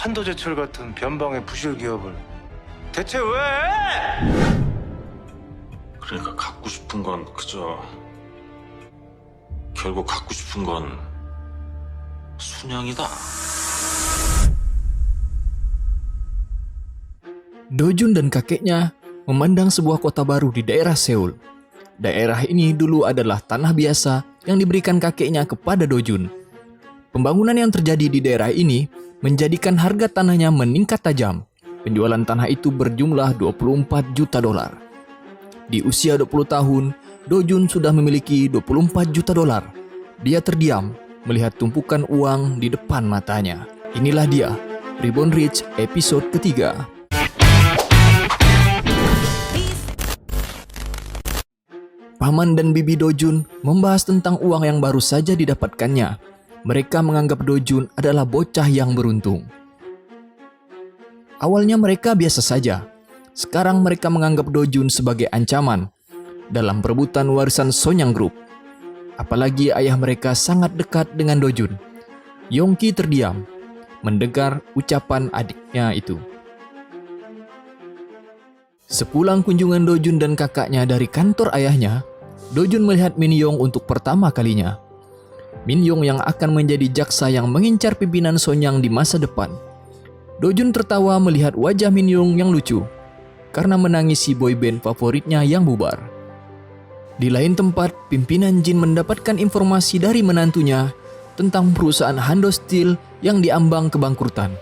한도제철 같은 변방의 부실 기업을 대체 왜? 그러니까 갖고 싶은 건 그저 결국 갖고 싶은 건 순양이다. Dojun dan kakeknya memandang sebuah kota baru di daerah Seoul. Daerah ini dulu adalah tanah biasa yang diberikan kakeknya kepada Dojun. Pembangunan yang terjadi di daerah ini menjadikan harga tanahnya meningkat tajam. Penjualan tanah itu berjumlah 24 juta dolar. Di usia 20 tahun, Dojun sudah memiliki 24 juta dolar. Dia terdiam melihat tumpukan uang di depan matanya. Inilah dia, Reborn Rich episode ketiga. Paman dan bibi Dojun membahas tentang uang yang baru saja didapatkannya. Mereka menganggap Dojun adalah bocah yang beruntung. Awalnya mereka biasa saja. Sekarang mereka menganggap Dojun sebagai ancaman dalam perebutan warisan Sonyang Group. Apalagi ayah mereka sangat dekat dengan Dojun. Yongki terdiam mendengar ucapan adiknya itu. Sepulang kunjungan Dojun dan kakaknya dari kantor ayahnya, Dojun melihat Min Yong untuk pertama kalinya. Min Yong yang akan menjadi jaksa yang mengincar pimpinan Sonyang di masa depan. Dojun tertawa melihat wajah Min Yong yang lucu karena menangisi boyband favoritnya yang bubar. Di lain tempat, pimpinan Jin mendapatkan informasi dari menantunya tentang perusahaan Hando Steel yang diambang kebangkrutan.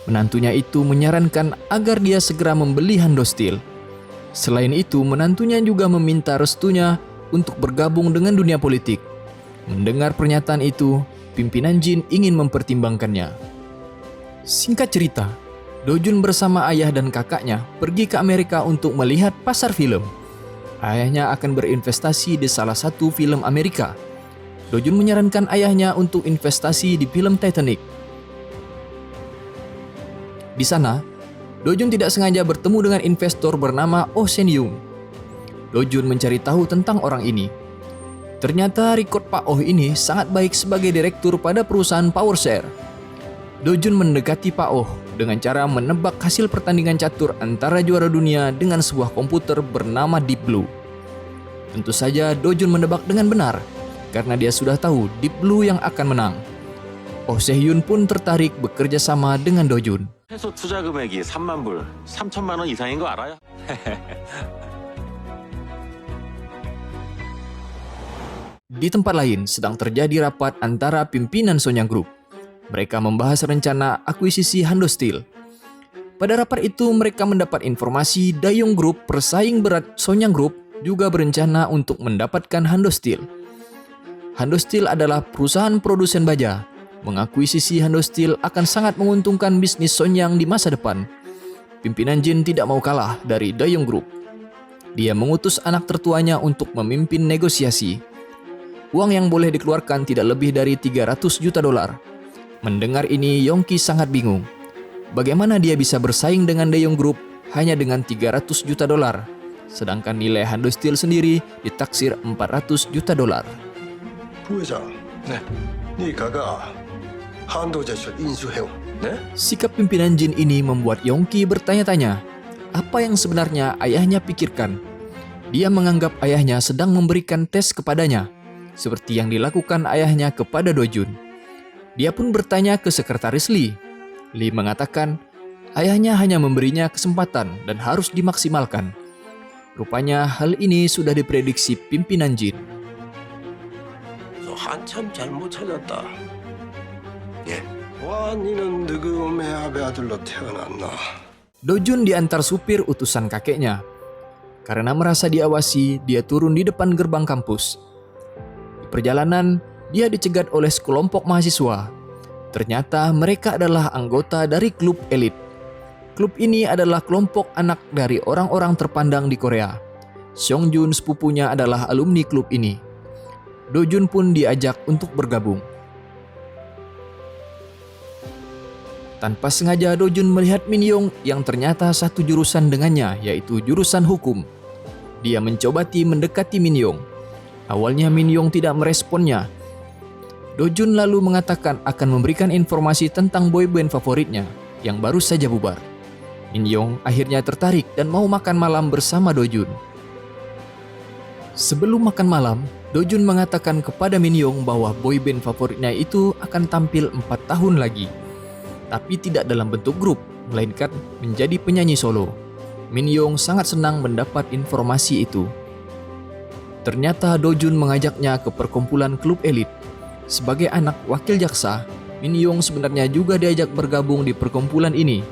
Menantunya itu menyarankan agar dia segera membeli Hando Steel. Selain itu, menantunya juga meminta restunya untuk bergabung dengan dunia politik. Mendengar pernyataan itu, pimpinan Jin ingin mempertimbangkannya. Singkat cerita, Dojun bersama ayah dan kakaknya pergi ke Amerika untuk melihat pasar film. Ayahnya akan berinvestasi di salah satu film Amerika. Dojun menyarankan ayahnya untuk investasi di film Titanic. Di sana, Dojun tidak sengaja bertemu dengan investor bernama Oh Sen Yung. Dojun mencari tahu tentang orang ini. Ternyata rekod Pak Oh ini sangat baik sebagai direktur pada perusahaan PowerShare. Dojun mendekati Pak Oh dengan cara menebak hasil pertandingan catur antara juara dunia dengan sebuah komputer bernama Deep Blue. Tentu saja Dojun menebak dengan benar, karena dia sudah tahu Deep Blue yang akan menang. Oh Se-hyun pun tertarik bekerja sama dengan Dojun. 최소 투자 금액이 3만 불, 3천만 원 이상인 거 알아요? Di tempat lain sedang terjadi rapat antara pimpinan Sonyang Group. Mereka membahas rencana akuisisi Hando Steel. Pada rapat itu mereka mendapat informasi Dayong Group, persaing berat Sonyang Group, juga berencana untuk mendapatkan Hando Steel. Hando Steel adalah perusahaan produsen baja. Mengakuisisi Hando Steel akan sangat menguntungkan bisnis Sonyang di masa depan. Pimpinan Jin tidak mau kalah dari Dayong Group. Dia mengutus anak tertuanya untuk memimpin negosiasi. Uang yang boleh dikeluarkan tidak lebih dari 300 juta dolar. Mendengar ini, Yongki sangat bingung. Bagaimana dia bisa bersaing dengan Dayong Group hanya dengan 300 juta dolar, sedangkan nilai Hando Steel sendiri ditaksir 400 juta dolar. 부회장, 네. 네 가가 한도제철 인수해오. 네? Sikap pimpinan Jin ini membuat Yongki bertanya-tanya, apa yang sebenarnya ayahnya pikirkan. Dia menganggap ayahnya sedang memberikan tes kepadanya, seperti yang dilakukan ayahnya kepada Dojun. Dia pun bertanya ke sekretaris Lee. Lee mengatakan, ayahnya hanya memberinya kesempatan dan harus dimaksimalkan. Rupanya hal ini sudah diprediksi pimpinan Jin. 너 한참 잘못 찾았다. 예. 와, 니는 누구의 아베 아들로 태어났나? Dojun diantar supir utusan kakeknya. Karena merasa diawasi, dia turun di depan gerbang kampus. Di perjalanan, dia dicegat oleh sekelompok mahasiswa. Ternyata mereka adalah anggota dari klub elit. Klub ini adalah kelompok anak dari orang-orang terpandang di Korea. Seongjun sepupunya adalah alumni klub ini. Dojun pun diajak untuk bergabung. Tanpa sengaja Dojun melihat Min Yong yang ternyata satu jurusan dengannya, yaitu jurusan hukum. Dia mencobati mendekati Min Yong. Awalnya Min Yong tidak meresponnya. Dojun lalu mengatakan akan memberikan informasi tentang boyband favoritnya. yang baru saja bubar. Min Yong akhirnya tertarik dan mau makan malam bersama Do Jun. Sebelum makan malam, Do Jun mengatakan kepada Min Yong bahwa boyband favoritnya itu akan tampil 4 tahun lagi. Tapi tidak dalam bentuk grup, melainkan menjadi penyanyi solo. Min Yong sangat senang mendapat informasi itu. Ternyata Do Jun mengajaknya ke perkumpulan klub elit. Sebagai anak wakil jaksa, Min Yong sebenarnya juga diajak bergabung di perkumpulan ini.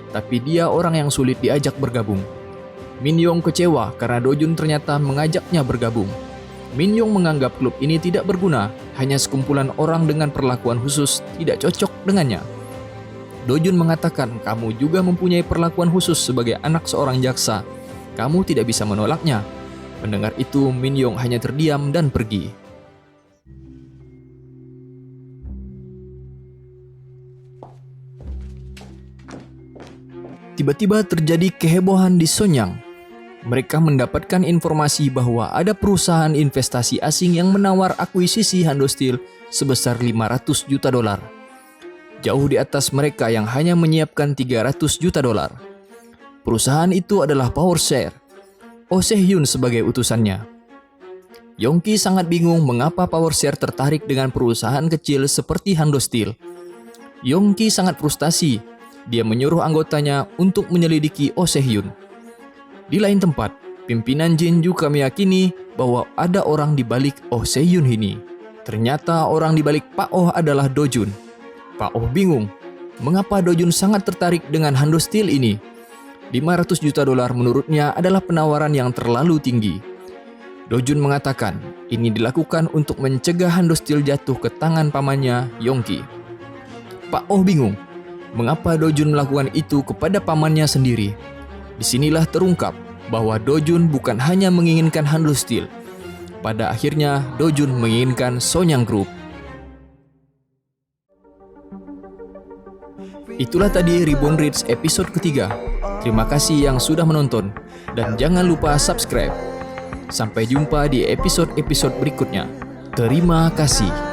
Tapi dia orang yang sulit diajak bergabung. Min Yong kecewa karena Do Jun ternyata mengajaknya bergabung. Min Yong menganggap klub ini tidak berguna, hanya sekumpulan orang dengan perlakuan khusus tidak cocok dengannya. Do Jun mengatakan, kamu juga mempunyai perlakuan khusus sebagai anak seorang jaksa. Kamu tidak bisa menolaknya. Mendengar itu, Min Yong hanya terdiam dan pergi. Tiba-tiba terjadi kehebohan di Sonyang. Mereka mendapatkan informasi bahwa ada perusahaan investasi asing yang menawar akuisisi Hando Steel sebesar $500 juta. Jauh di atas mereka yang hanya menyiapkan $300 juta. Perusahaan itu adalah PowerShare. Oh Se-hyun sebagai utusannya. Yongki sangat bingung mengapa PowerShare tertarik dengan perusahaan kecil seperti Hando Steel. Yongki sangat frustasi. Dia menyuruh anggotanya untuk menyelidiki Oh Se-hyun. Di lain tempat, pimpinan Jin juga meyakini bahwa ada orang di balik Oh Se-hyun ini. Ternyata orang di balik Pak Oh adalah Do Jun. Pak Oh bingung, mengapa Do Jun sangat tertarik dengan Hando Steel ini? $500 juta menurutnya adalah penawaran yang terlalu tinggi. Do Jun mengatakan, ini dilakukan untuk mencegah Hando Steel jatuh ke tangan pamannya, Yongki. Pak Oh bingung, mengapa Do Jun melakukan itu kepada pamannya sendiri? Disinilah terungkap bahwa Do Jun bukan hanya menginginkan Hando Steel. Pada akhirnya, Do Jun menginginkan Sonyang Group. Itulah tadi Reborn Reads episode ketiga. Terima kasih yang sudah menonton. Dan jangan lupa subscribe. Sampai jumpa di episode-episode berikutnya. Terima kasih.